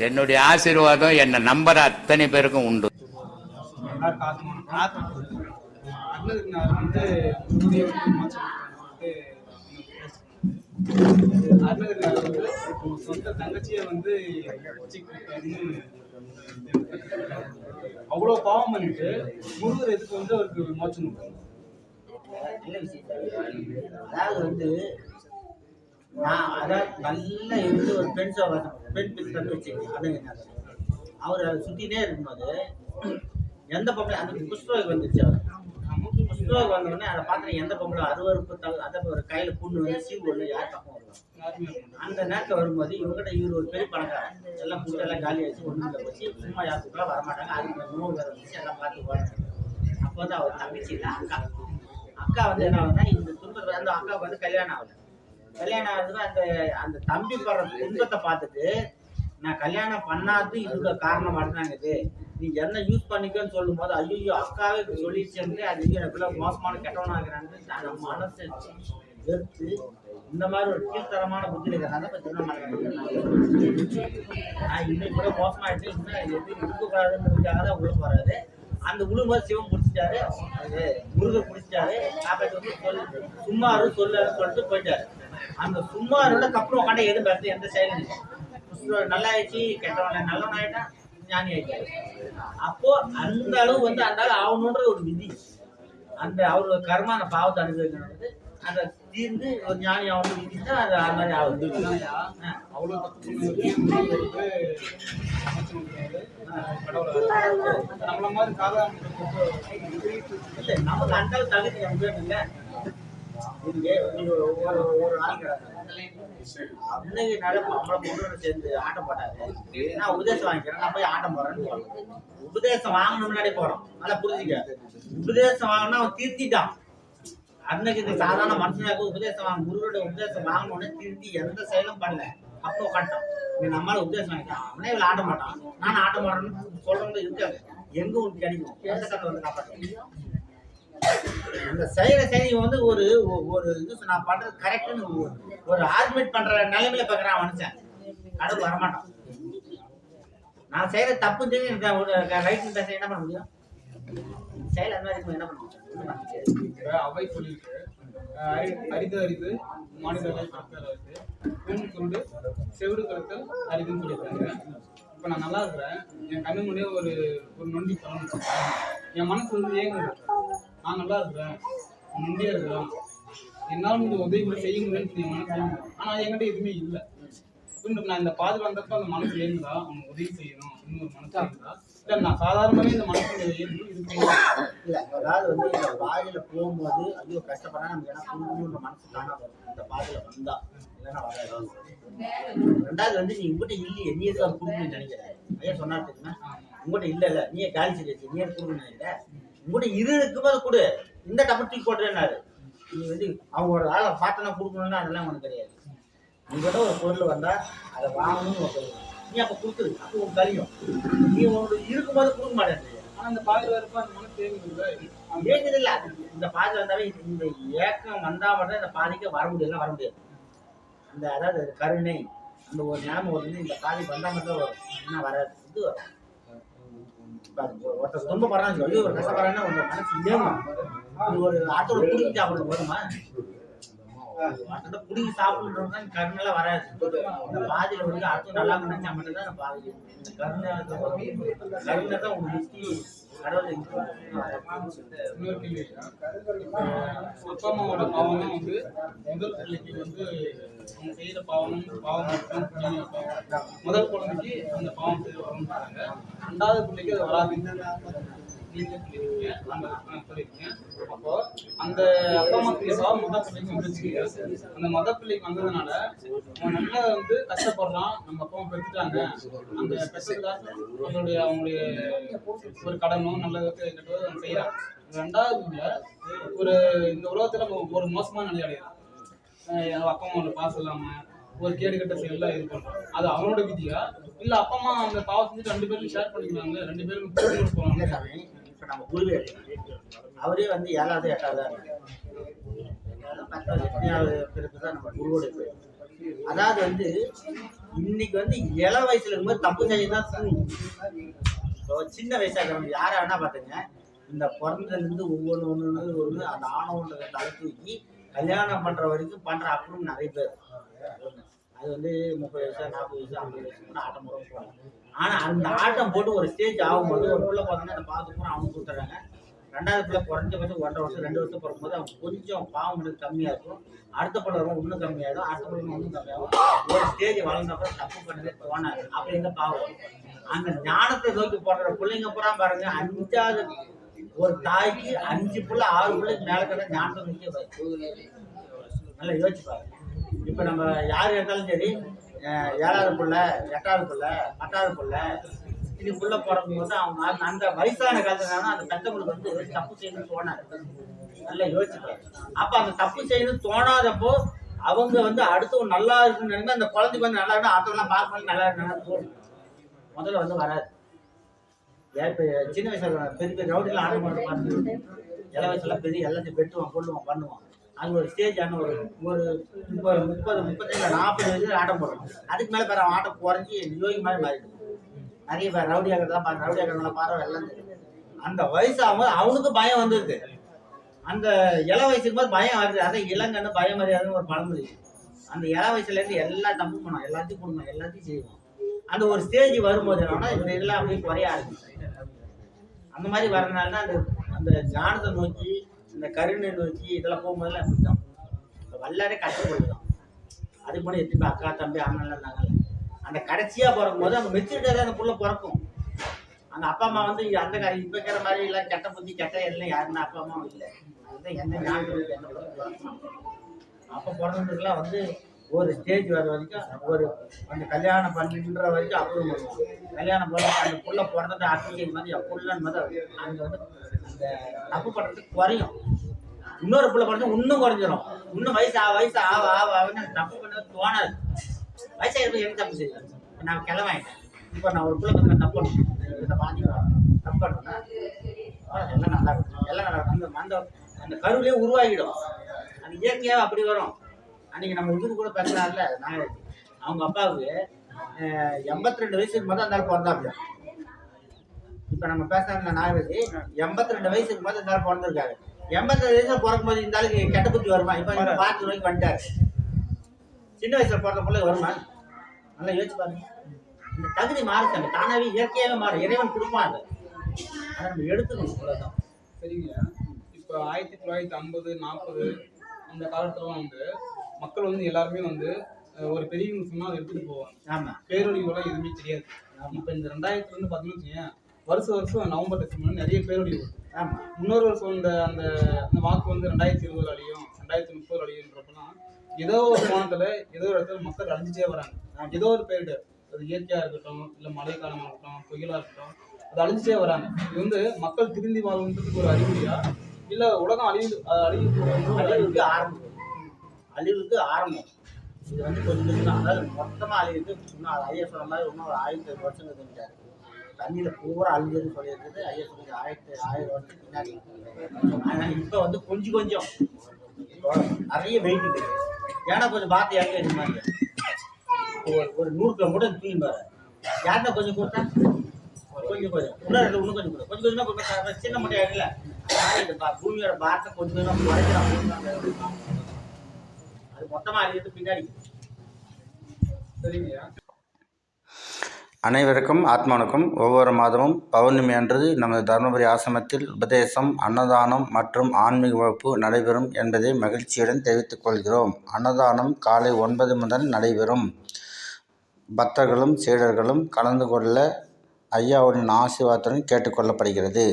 என்னுடைய ஆசீர்வாதம் என்னை நம்புற அத்தனை பேருக்கும் உண்டு. சொந்த தங்கச்சியை வந்து அவ்வளோ பாவம் பண்ணிட்டு முருகர் எதுக்கு வந்து அவருக்கு மோட்சம் நல்ல விஷயம். அதாவது வந்து நான் அதாவது நல்லா இருந்து ஒரு பெண் பெண் வச்சு அதுங்க அவர் அதை சுற்றினே இருக்கும்போது எந்த பொம்பளை அந்த குஷ்ரோகம் வந்துச்சு. அவர் குஷ்ரோகம் வந்தோடனே அதை பார்த்து எந்த பொம்பளை அருவறுப்பு அதை ஒரு கையில் புண்ணு வந்து சீவு ஒன்று யார் பக்கம் வருவாங்க. அந்த நேரத்தில் வரும்போது இவங்ககிட்ட இவர் ஒரு பெரிய பணக்காரன் எல்லாம் புட்டு எல்லாம் காலி வச்சு ஒன்றுல வச்சு சும்மா யாருக்குலாம் வரமாட்டாங்க. அதுக்கு நோவு வேற வச்சு எல்லாம் பார்த்து போகிறாங்க. அப்போ வந்து அவர் தங்கச்சி இல்லை அக்கா வந்து என்ன ஆகுதுன்னா இந்த துன்பத்தை அந்த அக்காவுக்கு வந்து கல்யாணம் ஆகுது. கல்யாணம் ஆகுதுன்னா அந்த அந்த தம்பி படுற துன்பத்தை பார்த்துட்டு நான் கல்யாணம் பண்ணாது இதுக்கு காரணம் இருந்தாங்க நீ என்ன யூஸ் பண்ணிக்கன்னு சொல்லும் போது ஐயோ அக்காவே சொல்லிடுச்சு அது எனக்குள்ள மோசமான கெட்டவனா இருக்கிறான்னு அந்த மனசை வெறுத்து இந்த மாதிரி ஒரு கீழ்த்தரமான புத்தி இருக்கிறனால நான் இன்னைக்கு கூட மோசமாயிட்டு இன்னும் எதுவும் இருக்கக்கூடாதுன்றதுக்காக தான் உள்ள போறாரு. அந்த உழும்போது சிவம் பிடிச்சிட்டாரு, முருகர் பிடிச்சிட்டாரு. காப்பாற்றி வந்து சும்மாரு சொல்லாருன்னு சொல்லிட்டு போயிட்டாரு. அந்த சும்மாரோட கப்புறம் உட்காந்து எதுவும் பேசுறது எந்த செயலும் இல்லை. நல்லா ஆயிடுச்சு, கெட்டவன் நல்லவன் ஆயிட்டான், ஞானி ஆயிட்டாரு. அப்போ அந்த அளவு வந்து அந்த அளவு ஆகணுன்ற ஒரு விதி. அந்த அவரோட கர்மான பாவத்தை அனுபவிக்கிறது அந்த தீர்ந்து ஒரு ஞானி ஆகணும் விதி தான் அது அது மாதிரி ஆகுது. அவ்வளோ நம்மள மாதிரி சாதாரண இல்லை நமக்கு அந்த அளவு தகுதி நமக்கு இல்லை. ஒரு ஆள் அன்னைக்கு நடப்பு நம்மளை பொண்ணு சேர்ந்து ஆட்டம் போட்டாரு. நான் உபதேசம் வாங்கிக்கிறேன், நான் போய் ஆட்டம் போறேன்னு உபதேசம் வாங்கணும் முன்னாடி போறோம். நல்லா புரிஞ்சுக்க. உபதேசம் வாங்கினா அவன் திருத்திட்டான். அன்னைக்கு இந்த சாதாரண மனுஷனாக உபதேசம் வாங்க முருகருடைய உபதேசம் வாங்கணும்னு திருத்தி எந்த செயலும் பண்ணல. அப்போ கட்டம் நம்மளால உபதேசம் வாங்கிட்டான். அவனே இவள் ஆட்ட மாட்டான், நானும் ஆட்ட மாட்டேன்னு சொல்றவங்க இருக்காங்க. எங்க உங்களுக்கு கிடைக்கும் எந்த கதை வந்து காப்பாற்ற அந்த செயலை வந்து ஒரு ஒரு இது நான் பண்றது கரெக்டுன்னு ஒரு ஆர்குமெண்ட் பண்ற நிலைமையில பாக்குறான் மனுஷன். கடவுள் வரமாட்டான். நான் செய்யற தப்பு தெரிஞ்சு ஒரு ரைட் பேச என்ன பண்ண முடியும்? செயல் அந்த மாதிரி என்ன பண்ண முடியும்? அவை சொல்லிட்டு அரிது மாநில கொண்டு செவிடு கருத்தல் அரிதுன்னு சொல்லியிருக்காங்க. இப்போ நான் நல்லா இருக்கிறேன், என் கண்ணு முன்னே ஒரு நொண்டி பண்ணணும், என் மனசு வந்து ஏங்குது. நான் நல்லா இருக்கிறேன், நொண்டியா இருக்கிறேன், என்னால் இந்த உதவி கூட செய்ய முடியும்னு என் மனசு ஏங்குது. ஆனால் என்கிட்ட எதுவுமே இல்லை. நான் இந்த பாதி வந்தப்போ அந்த மனசு ஏங்குதா, அவனுக்கு உதவி செய்யணும் இன்னொரு மனசு ஏங்குதா? இல்லை நான் சாதாரணமாகவே இந்த மனசு இல்லை. அதாவது வந்து இந்த பாதையில போகும்போது ஐயோ கஷ்டப்படா நமக்கு ஏன்னா புரிஞ்சுன்ற மனசு தானே வரும். இந்த பாதையில வந்தா இல்லைன்னா வராது. ரெண்டாவது வந்து நீ உங்ககிட்ட இல்லையே, நீ எதுவும் அது கொடுக்கணும்னு நினைக்கிறேன். ஐயா சொன்னா தெரியுமா, உங்ககிட்ட இல்லை இல்லை நீயே காலி செய்ய நீ எது கொடுக்கணும் நினைக்கிற. உங்ககிட்ட இருக்கும்போது கொடு, இந்த டப்பர் தூக்கி போட்டுறேன்னாரு. நீ வந்து அவங்களோட ஆளை பார்த்தனா கொடுக்கணும்னா அதெல்லாம் உனக்கு கிடையாது. உங்ககிட்ட ஒரு பொருள் வந்தா அதை வாங்கணும்னு ஒரு பொருள் நீ அப்போ கொடுக்குறது அப்போ உனக்கு கழியும். நீ உனக்கு இருக்கும்போது கொடுக்க மாட்டேன். ஆனால் அந்த பாதையில் இருப்பா அந்த மனசு ஏங்குது இல்லை. இந்த பாதை வந்தாவே இந்த ஏக்கம் வந்தா மட்டும் இந்த பாதைக்கு வர முடியாது, வர முடியாது. இந்த அதாவது கருணை அந்த ஒரு நிலைமை வருது. இந்த பாதைக்கு வந்தா மட்டும் வரும், என்ன வராது. இது வரும். ஒருத்தர் துன்பப்படுறான்னு சொல்லி ஒரு கஷ்டப்படுறான்னா உங்க மனசு ஏங்கும். ஒரு ஆட்டோட குடிக்க சாப்பிடுறது வருமா? ஆட்டோட குடிக்க சாப்பிடுறவங்க கருணெல்லாம் வராது. இந்த பாதையில வந்து ஆட்டோ நல்லா நினைச்சா மட்டும் தான் பாதை. இந்த கருணை கருணை தான் உங்க முக்தி கடவுள். இன்னொரு கேள்வி, அப்பா அம்மாவோட பாவம் வந்து முதல் பிள்ளைக்கு வந்து அவங்க செய்யற பாவம் மட்டும் முதல் குழந்தைக்கு அந்த பாவம் செய்ய வரும்ன்றாங்க. ரெண்டாவது பிள்ளைக்கு அது வராது நீங்க சொல்லிருக்கீங்க. அப்போ அந்த அப்பா அம்மா பாவம் முதல் பிள்ளைக்கு வந்துருச்சு. அந்த முதல் பிள்ளைக்கு வந்ததுனால அவன் நல்லா வந்து கஷ்டப்படுறான். நம்ம அப்பா அம்மா பெற்றுட்டாங்க, அந்த பெற்றதுக்காக அவங்களுடைய ஒரு கடனும் நல்லதுக்கு கெட்டதோ அவன் செய்யறான். ரெண்டாவது ஒரு இந்த உலகத்துல ஒரு மோசமான நிலை அடையிறான். அப்பா அம்மாவோட பாசம் இல்லாம ஒரு கேடு கட்ட செயல்லாம் இது பண்றான். அது அவனோட விதியா இல்ல அப்பா அம்மா அந்த பாவம் செஞ்சு 2 பேரும் ஷேர் பண்ணிக்கிறாங்க, 2 பேரும் போறாங்க. இப்ப நம்ம குருவே அவரே வந்து 7வது 8வது 10வது 8வது பிறப்பு தான் நம்ம குருவோட பேர். அதாவது வந்து இன்னைக்கு வந்து இள வயசுல இருக்கும்போது தப்பு செய்யதான் தூண்டும். இப்போ சின்ன வயசா இருக்கிறவங்க யாரை வேணா பார்த்துங்க, இந்த பிறந்ததுலேருந்து ஒன்று அந்த ஆணவன்றதை தலை தூக்கி கல்யாணம் பண்ற வரைக்கும் பண்ற அப்புறம் நிறைய பேர். அது வந்து 30 வயசு 40 வயசு 50 வயசு ஆட்டம் போட போவாங்க. ஆனா அந்த ஆட்டம் போட்டு ஒரு ஸ்டேஜ் ஆகும்போது ஒரு பிள்ளை பார்த்தோன்னா அந்த பார்த்து போனால் அவங்க கொடுத்துட்றாங்க. ரெண்டாவது பிள்ளை குறைஞ்சபட்சம் 1.5 வருஷம் 2 வருஷம் பிறக்கும்போது அவங்க கொஞ்சம் பாவம் கம்மியாக இருக்கும். அடுத்த பிள்ளை வரும் இன்னும் கம்மியாகும், அடுத்த பிள்ளை இன்னும் கம்மியாகும். ஒரு ஸ்டேஜ் வளர்ந்தப்பறம் தப்பு பண்ணதே தோணாது. அப்படி எங்க பாவம் அந்த ஞானத்தை நோக்கி போடுற பிள்ளைங்க பூரா பாருங்க. 5வது ஒரு தாய்க்கு 5 பிள்ளை 6 பிள்ளைக்கு மேலே கிட்ட ஞானத்தை நோக்கி நல்லா யோசிச்சு பாருங்க. இப்போ நம்ம யார் எடுத்தாலும் சரி 7வது பிள்ளை 8வது பிள்ளை 10வது பிள்ளை இது புள்ள பிறக்கும் போது அவங்க அந்த வயசான காலத்துல அந்த பெற்றவங்களுக்கு வந்து தப்பு செய்யணும்னு தோணாது. நல்லா யோசிச்சுப்பாரு. அப்ப அந்த தப்பு செய்யணும்னு தோணாதப்போ அவங்க வந்து அடுத்து நல்லா இருக்குன்னு நினைக்க அந்த குழந்தைக்கு வந்து நல்லா இருக்கணும் அடுத்தவங்களாம் பார்க்கும்போது நல்லா இருக்கணும்னு தோணும். முதல்ல வந்து வராது. இப்போ சின்ன வயசுல பெரிய பெரிய ரவுடியில் ஆட மாட்டோம் பார்த்து இள வயசுல பெரிய எல்லாத்தையும் வெட்டுவான் கொள்ளுவான் பண்ணுவான். அது ஒரு ஸ்டேஜான ஒரு 30 35 40 வயசுல ஆட்டம் போடுறோம். அதுக்கு மேலே வேற ஆட்டம் குறைஞ்சி யோகி மாதிரி மாறிடும். நிறைய பேர் ரவுடி ஆகிறதெல்லாம் பாரு, ரவுடி ஆகிறதெல்லாம் பாரு எல்லாம் தெரியும். அந்த வயசு ஆகும்போது அவனுக்கு பயம் வந்துருது. அந்த இள வயசுக்கு போது பயம் வருது. அதான் இளங்கன்னு பயம் அறியாதுன்னு ஒரு பழமொழி. அந்த இள வயசுலேருந்து எல்லாம் தப்பு பண்ணோம், எல்லாத்தையும் கொடுக்கணும், எல்லாத்தையும் செய்வோம். அந்த ஒரு ஸ்டேஜ் வரும்போது என்னன்னா இந்த இதெல்லாம் அப்படியே குறைய ஆரம்பிச்சு. அந்த மாதிரி வரனால தான் அந்த ஞானத்தை நோக்கி இந்த கருணை நோக்கி இதெல்லாம் போகும்போதெல்லாம் அப்படித்தான் வல்லாரே கஷ்டப்படுதான். அதுக்கு முன்னாடி எத்தனை அக்கா தம்பி அண்ணன் இருந்தாங்கல்ல, அந்த கடைசியாக பிறக்கும்போது அந்த மெச்சூரிட்டியாக அந்த புள்ள பிறக்கும். அந்த அப்பா அம்மா வந்து அந்த இப்போ இருக்கிற மாதிரி இல்லை கெட்ட புத்தி கெட்ட எல்லாம் யாருன்னா அப்பா அம்மாவும் இல்லை. அதுதான் எந்த ஞாபகம் என்ன அப்போ பிறந்ததுக்கெல்லாம் வந்து ஒரு ஸ்டேஜ் வர வரைக்கும் ஒரு அந்த கல்யாணம் பண்ணுற வரைக்கும் அப்ரூவ் பண்ணுவோம். கல்யாணம் பண்ண அந்த புள்ள பிறந்தது அப்ளிகேஷன் மாதிரி புள்ளன்னு மாதிரி அங்கே வந்து அந்த தப்பு பண்ணுறதுக்கு குறையும். இன்னொரு புள்ள பிறந்தது இன்னும் குறைஞ்சிரும். இன்னும் வயசு ஆக ஆகுன்னு தப்பு பண்ணது தோணாது. வயசாக இருக்கும் எனக்கு தப்பு செய்யலாம். இப்போ நான் கிளவாயிட்டேன். இப்போ நான் ஒரு பிள்ளை வந்து தப்பு பண்ணணும், இந்த பாதி தப்பு பண்ணணும்னா எல்லாம் நல்லா இருக்கும். எல்லாம் நல்லா இருக்கும். அந்த அந்த கருவிலே உருவாகிடும். அது இயற்கையாக அப்படி வரும். அன்றைக்கி நம்ம இதுக்கு கூட பேசுகிறாருல நாகராஜ், அவங்க அப்பாவுக்கு 82 வயசுக்கு போது அந்த பிறந்தாப்புல. இப்போ நம்ம பேசுகிறாருல நாகராஜ் 82 வயசுக்கு போது இந்த பிறந்திருக்காரு. 82 வயசில் பிறக்கும் போது இந்த ஆளுக்கு கெட்ட புத்தி வருமா? இப்போ 40 ரூபாய்க்கு வந்துட்டாரு. சின்ன வயசுல பிறந்த பிள்ளை வருமா? நல்லா யோசிச்சு பாருங்க. இந்த தகுதி மாறுத்தாங்க தானாவே இயற்கையாகவே மாறும். இறைவன் கொடுப்பாங்க, அதை நம்ம எடுத்துக்கணும். அவ்வளோதான். சரிங்க. இப்போ 1950 40 அந்த காலத்துல வந்து மக்கள் வந்து எல்லாருமே வந்து ஒரு பெரியவங்க சொன்னா அதை எடுத்துட்டு போவாங்க. ஆமா, பேரொழிவுலாம் எதுவுமே தெரியாது. இப்போ இந்த 2000 வந்து பார்த்தீங்கன்னா வருஷம் நவம்பர் டிசம்பர் நிறைய பேரொழி வரும். ஆமா, இன்னொரு வருஷம் அந்த வாக்கு வந்து 2020 அழியும் 2030 அழியுன்றப்பெல்லாம் ஏதோ ஒரு கோணத்துல ஏதோ ஒரு இடத்துல மக்கள் அழிஞ்சிட்டே வராங்க. ஏதோ ஒரு பேரிட, அது இயற்கையா இருக்கட்டும் இல்லை மழை காலமா இருக்கட்டும் புயலா இருக்கட்டும், அது அழிஞ்சிட்டே வராங்க. இது வந்து மக்கள் திருந்தி வாழ்றதுக்கு ஒரு அறிகுறியா இல்ல உலகம் அழிவுக்கு ஆரம்பம். இது வந்து கொஞ்சம் தான். அதாவது மொத்தமா அழிவுக்கு இன்னும் ஐயா சொன்ன மாதிரி இன்னும் ஒரு 1000 வருஷம் இருந்துட்டாரு. தண்ணியில பூரா அழிஞ்சதுன்னு சொல்லியிருக்குது ஐயா சொல்லி 1000 வருஷத்துக்கு பின்னாடி. அதனால இப்போ வந்து கொஞ்சம் நிறைய வெயிட் இருக்குது. ஏன்னா கொஞ்சம் பார்த்து இறங்க இது மாதிரி ஒரு 100 கிலோமீட்டர் தூக்கி பாரு. யாருன்னா கொஞ்சம் கொடுத்தா கொஞ்சம் இன்னும் கொஞ்சம் கூட கொஞ்சம் கொஞ்சமாக சின்ன முட்டையா இருக்குல்ல, பூமியோட பாரத்தை கொஞ்சம் குறைக்கிறான். அது மொத்தமாக அழியது பின்னாடி. சரிங்கய்யா. அனைவருக்கும் ஆத்மானுக்கும் ஒவ்வொரு மாதமும் பௌர்ணமி அன்று நமது தருமபுரி ஆசிரமத்தில் உபதேசம், அன்னதானம் மற்றும் ஆன்மீக வகுப்பு நடைபெறும் என்பதை மகிழ்ச்சியுடன் தெரிவித்துக் கொள்கிறோம். அன்னதானம் காலை 9 முதல் நடைபெறும். பக்தர்களும் சீடர்களும் கலந்து கொள்ள ஐயாவுடன் ஆசீர்வாதத்துடன் கேட்டுக்கொள்ளப்படுகிறது.